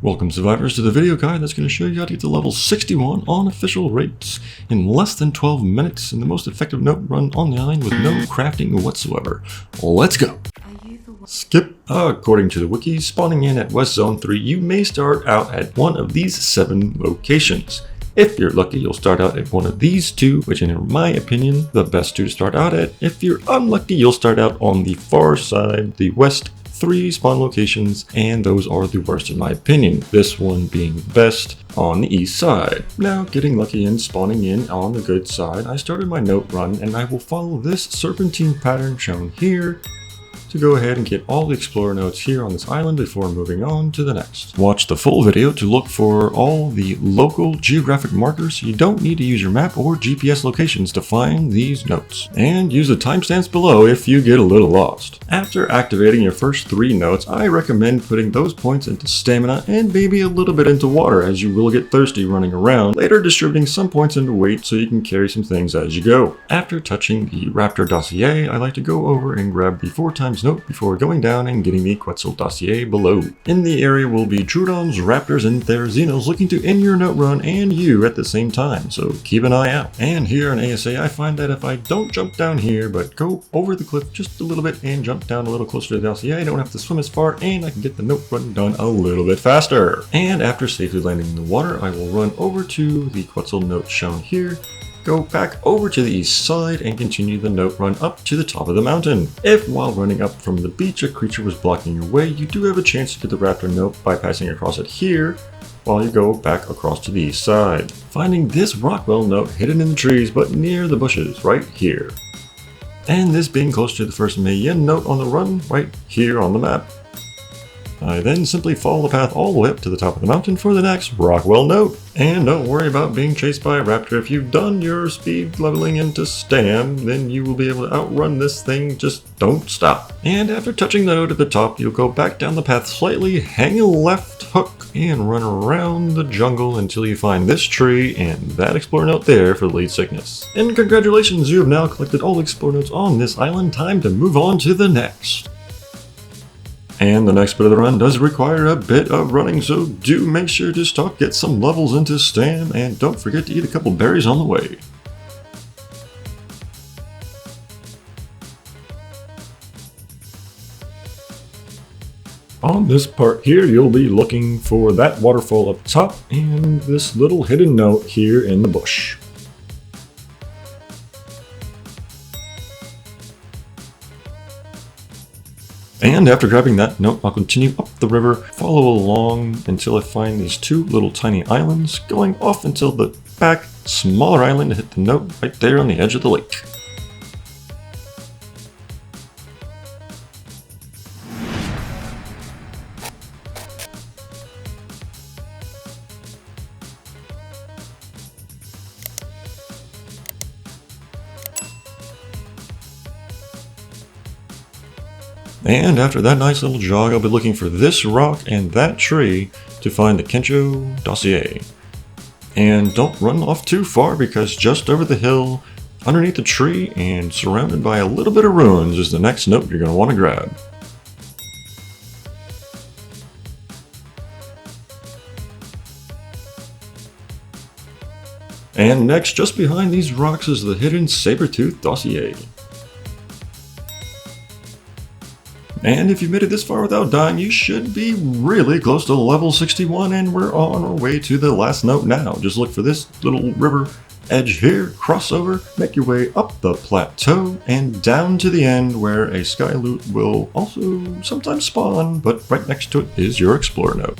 Welcome survivors to the video guide that's going to show you how to get to level 61 on official rates in less than 12 minutes in the most effective note run on the island with no crafting whatsoever. Let's go! Skip. According to the wiki, spawning in at West Zone 3, you may start out at one of these 7 locations. If you're lucky, you'll start out at one of these 2, which in my opinion, the best 2 to start out at. If you're unlucky, you'll start out on the far side, the West 3 spawn locations, and those are the worst in my opinion, this one being best on the east side. Now, getting lucky and spawning in on the good side, I started my note run and I will follow this serpentine pattern shown here to go ahead and get all the explorer notes here on this island before moving on to the next. Watch the full video to look for all the local geographic markers. You don't need to use your map or GPS locations to find these notes. And use the timestamps below if you get a little lost. After activating your first 3 notes, I recommend putting those points into stamina and maybe a little bit into water, as you will get thirsty running around, later distributing some points into weight so you can carry some things as you go. After touching the Raptor dossier, I like to go over and grab the 4x note before going down and getting the Quetzal dossier below. In the area will be Trudons, Raptors, and Therizzinos looking to end your note run and you at the same time, so keep an eye out. And here in ASA, I find that if I don't jump down here, but go over the cliff just a little bit and jump down a little closer to the dossier, I don't have to swim as far and I can get the note run done a little bit faster. And after safely landing in the water, I will run over to the Quetzal note shown here, go back over to the east side and continue the note run up to the top of the mountain. If while running up from the beach a creature was blocking your way, you do have a chance to get the raptor note by passing across it here while you go back across to the east side. Finding this Rockwell note hidden in the trees but near the bushes right here. And this being close to the first Mayan note on the run right here on the map. I then simply follow the path all the way up to the top of the mountain for the next Rockwell note. And don't worry about being chased by a raptor. If you've done your speed leveling into Stam, then you will be able to outrun this thing, just don't stop. And after touching the note at the top, you'll go back down the path slightly, hang a left hook, and run around the jungle until you find this tree and that explorer note there for lead sickness. And congratulations, you have now collected all the explorer notes on this island. Time to move on to the next. And the next bit of the run does require a bit of running, so do make sure to stop, get some levels into Stam, and don't forget to eat a couple berries on the way. On this part here, you'll be looking for that waterfall up top and this little hidden note here in the bush. And after grabbing that note, I'll continue up the river, follow along until I find these 2 little tiny islands, going off until the back smaller island to hit the note right there on the edge of the lake. And after that nice little jog, I'll be looking for this rock and that tree to find the Kencho dossier. And don't run off too far, because just over the hill, underneath the tree and surrounded by a little bit of ruins is the next note you're going to want to grab. And next, just behind these rocks, is the hidden saber-tooth dossier. And if you made it this far without dying, you should be really close to level 61, and we're on our way to the last note now. Just look for this little river edge here, cross over, make your way up the plateau, and down to the end where a sky loot will also sometimes spawn, but right next to it is your explorer note.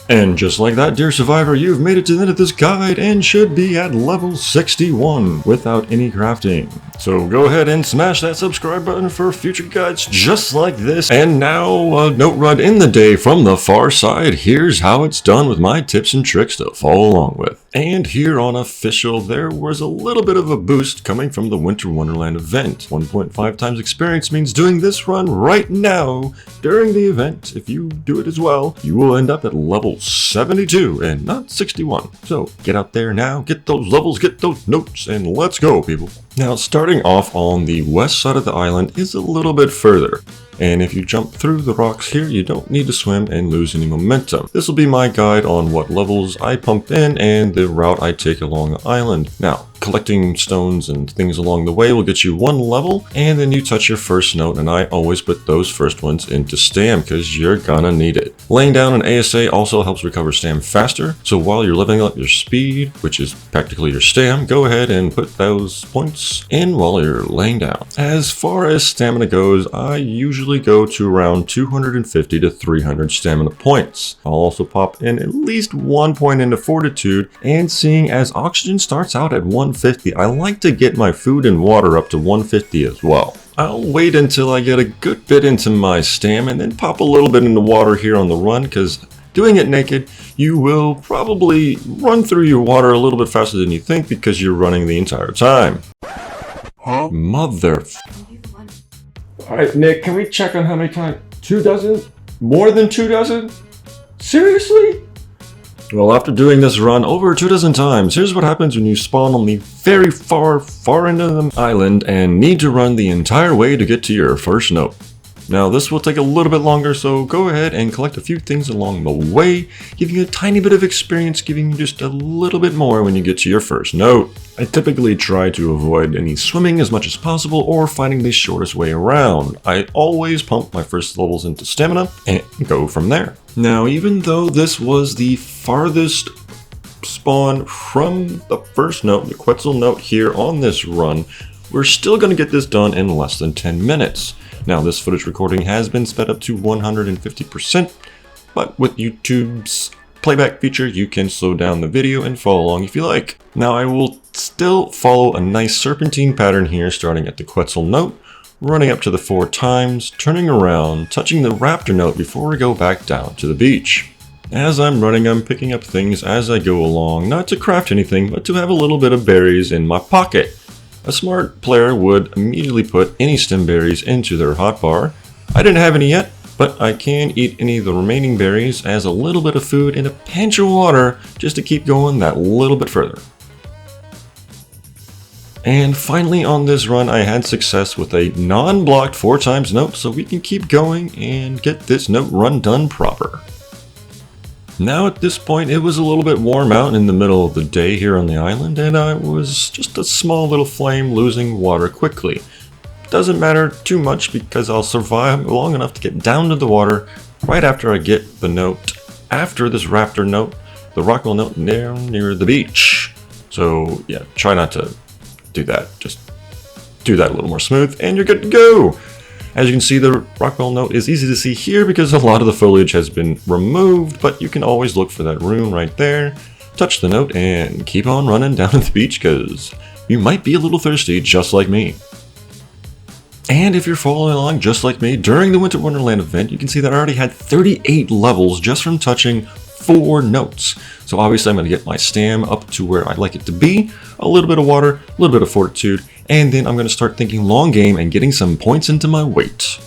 And just like that, dear survivor, you've made it to the end of this guide and should be at level 61 without any crafting. So go ahead and smash that subscribe button for future guides just like this. And now a note run in the day from the far side. Here's how it's done with my tips and tricks to follow along with. And here on official, there was a little bit of a boost coming from the Winter Wonderland event. 1.5 times experience means doing this run right now during the event. If you do it as well, you will end up at level 72 and not 61. So get out there now, get those levels, get those notes, and let's go, people. Now, starting off on the west side of the island is a little bit further. And if you jump through the rocks here, you don't need to swim and lose any momentum. This will be my guide on what levels I pump in and the route I take along the island. Now, collecting stones and things along the way will get you 1 level, and then you touch your first note, and I always put those first ones into stam because you're gonna need it. Laying down an ASA also helps recover stam faster, so while you're leveling up your speed, which is practically your stam, go ahead and put those points in while you're laying down. As far as stamina goes, I usually go to around 250 to 300 stamina points. I'll also pop in at least 1 point into fortitude, and seeing as oxygen starts out at 150, I like to get my food and water up to 150 as well. I'll wait until I get a good bit into my stam and then pop a little bit into water here on the run, because doing it naked, you will probably run through your water a little bit faster than you think because you're running the entire time. Huh? Mother. Alright, Nick, can we check on how many times? 2 dozen? More than 2 dozen? Seriously? Well, after doing this run over 2 dozen times, here's what happens when you spawn on the very far into the island and need to run the entire way to get to your first note. Now, this will take a little bit longer, so go ahead and collect a few things along the way, giving you a tiny bit of experience, giving you just a little bit more when you get to your first note. I typically try to avoid any swimming as much as possible or finding the shortest way around. I always pump my first levels into stamina and go from there. Now, even though this was the farthest spawn from the first note, the Quetzal note here on this run, we're still going to get this done in less than 10 minutes. Now, this footage recording has been sped up to 150%, but with YouTube's playback feature, you can slow down the video and follow along if you like. Now, I will still follow a nice serpentine pattern here, starting at the Quetzal note, running up to the 4 times, turning around, touching the raptor note before we go back down to the beach. As I'm running, I'm picking up things as I go along, not to craft anything, but to have a little bit of berries in my pocket. A smart player would immediately put any stem berries into their hotbar. I didn't have any yet, but I can eat any of the remaining berries as a little bit of food and a pinch of water just to keep going that little bit further. And finally on this run, I had success with a non-blocked 4 times note, so we can keep going and get this note run done proper. Now at this point, it was a little bit warm out in the middle of the day here on the island, and I was just a small little flame losing water quickly. Doesn't matter too much because I'll survive long enough to get down to the water right after I get the note after this raptor note, the Rockwell note down near the beach. So yeah, try not to do that. Just do that a little more smooth and you're good to go. As you can see, the Rockwell note is easy to see here because a lot of the foliage has been removed, but you can always look for that rune right there, touch the note, and keep on running down to the beach because you might be a little thirsty just like me. And if you're following along just like me, during the Winter Wonderland event, you can see that I already had 38 levels just from touching 4 notes. So obviously I'm going to get my stam up to where I'd like it to be, a little bit of water, a little bit of fortitude, and then I'm going to start thinking long game and getting some points into my weight.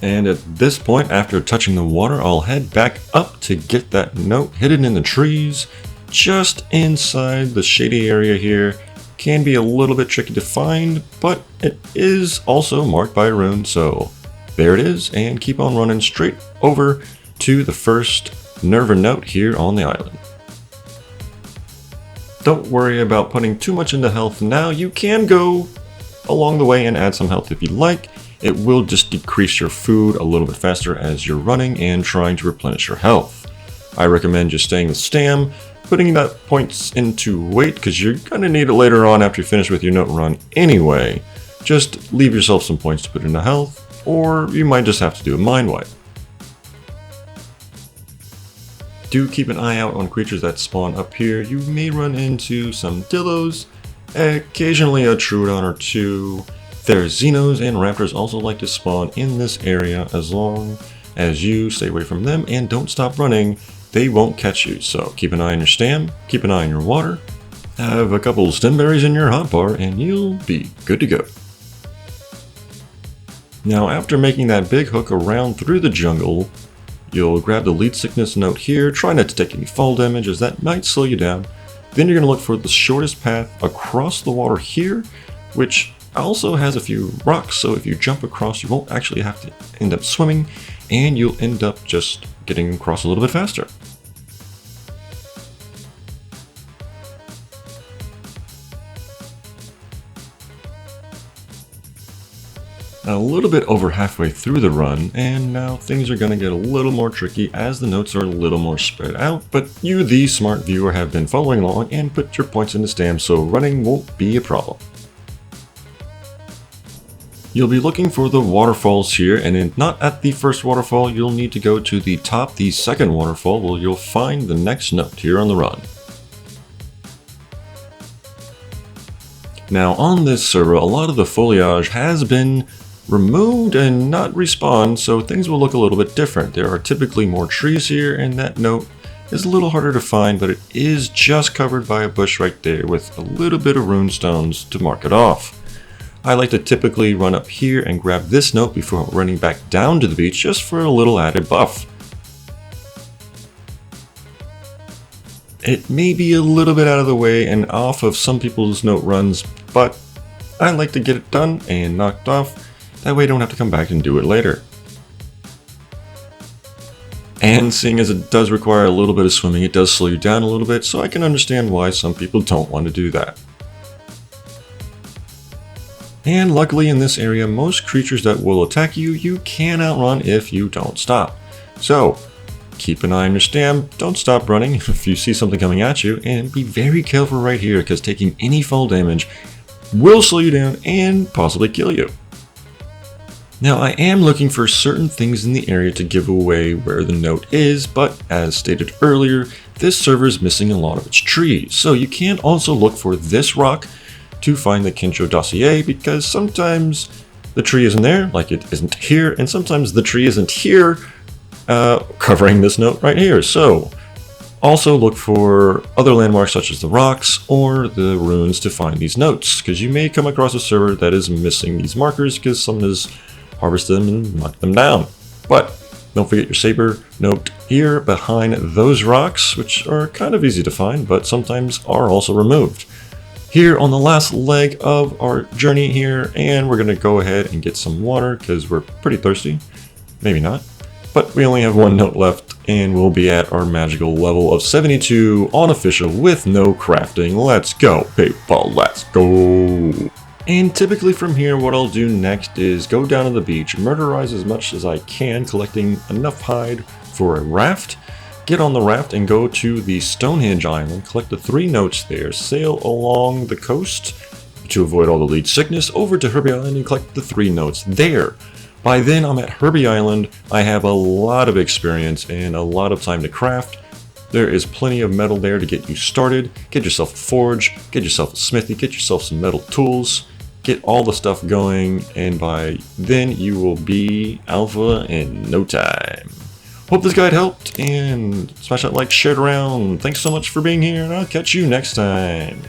And at this point, after touching the water, I'll head back up to get that note hidden in the trees, just inside the shady area here. Can be a little bit tricky to find, but it is also marked by a rune, so there it is, and keep on running straight over to the first Nerva note here on the island. Don't worry about putting too much into health now. You can go along the way and add some health if you like. It will just decrease your food a little bit faster as you're running and trying to replenish your health. I recommend just staying with stam, putting that points into weight because you're going to need it later on after you finish with your note run anyway. Just leave yourself some points to put into health, or you might just have to do a mind wipe. Do keep an eye out on creatures that spawn up here. You may run into some dillos, occasionally a Troodon or 2. There's Xenos and Raptors also like to spawn in this area. As long as you stay away from them and don't stop running, they won't catch you. So keep an eye on your stam, keep an eye on your water, have a couple stem berries in your hotbar, and you'll be good to go. Now after making that big hook around through the jungle, you'll grab the lead sickness note here, try not to take any fall damage as that might slow you down. Then you're going to look for the shortest path across the water here, which also has a few rocks, so if you jump across, you won't actually have to end up swimming, and you'll end up just getting across a little bit faster. A little bit over halfway through the run, and now things are going to get a little more tricky as the notes are a little more spread out, but you, the smart viewer, have been following along and put your points in the stamp, so running won't be a problem. You'll be looking for the waterfalls here, and then not at the first waterfall, you'll need to go to the top, the second waterfall, where you'll find the next note here on the run. Now on this server, a lot of the foliage has been removed and not respawned, so things will look a little bit different. There are typically more trees here, and that note is a little harder to find, but it is just covered by a bush right there with a little bit of rune stones to mark it off. I like to typically run up here and grab this note before running back down to the beach just for a little added buff. It may be a little bit out of the way and off of some people's note runs, but I like to get it done and knocked off. That way I don't have to come back and do it later. And seeing as it does require a little bit of swimming, it does slow you down a little bit, so I can understand why some people don't want to do that. And luckily in this area, most creatures that will attack you, you can outrun if you don't stop. So keep an eye on your stamp, don't stop running if you see something coming at you, and be very careful right here because taking any fall damage will slow you down and possibly kill you. Now I am looking for certain things in the area to give away where the note is, but as stated earlier, this server is missing a lot of its trees. So you can also look for this rock to find the Kincho dossier, because sometimes the tree isn't there, like it isn't here, and sometimes the tree isn't here, covering this note right here. So also look for other landmarks such as the rocks or the runes to find these notes, because you may come across a server that is missing these markers because someone has harvested them and knocked them down. But don't forget your saber note here behind those rocks, which are kind of easy to find, but sometimes are also removed. Here on the last leg of our journey here, and we're going to go ahead and get some water because we're pretty thirsty. Maybe not, but we only have one note left, and we'll be at our magical level of 72 unofficial with no crafting. Let's go, people, let's go. And typically from here, what I'll do next is go down to the beach, murderize as much as I can, collecting enough hide for a raft, get on the raft and go to the Stonehenge Island, collect the 3 notes there, sail along the coast to avoid all the lead sickness, over to Herbie Island and collect the 3 notes there. By then I'm at Herbie Island, I have a lot of experience and a lot of time to craft. There is plenty of metal there to get you started. Get yourself a forge, get yourself a smithy, get yourself some metal tools, get all the stuff going, and by then you will be alpha in no time. Hope this guide helped, and smash that like, share it around. Thanks so much for being here, and I'll catch you next time.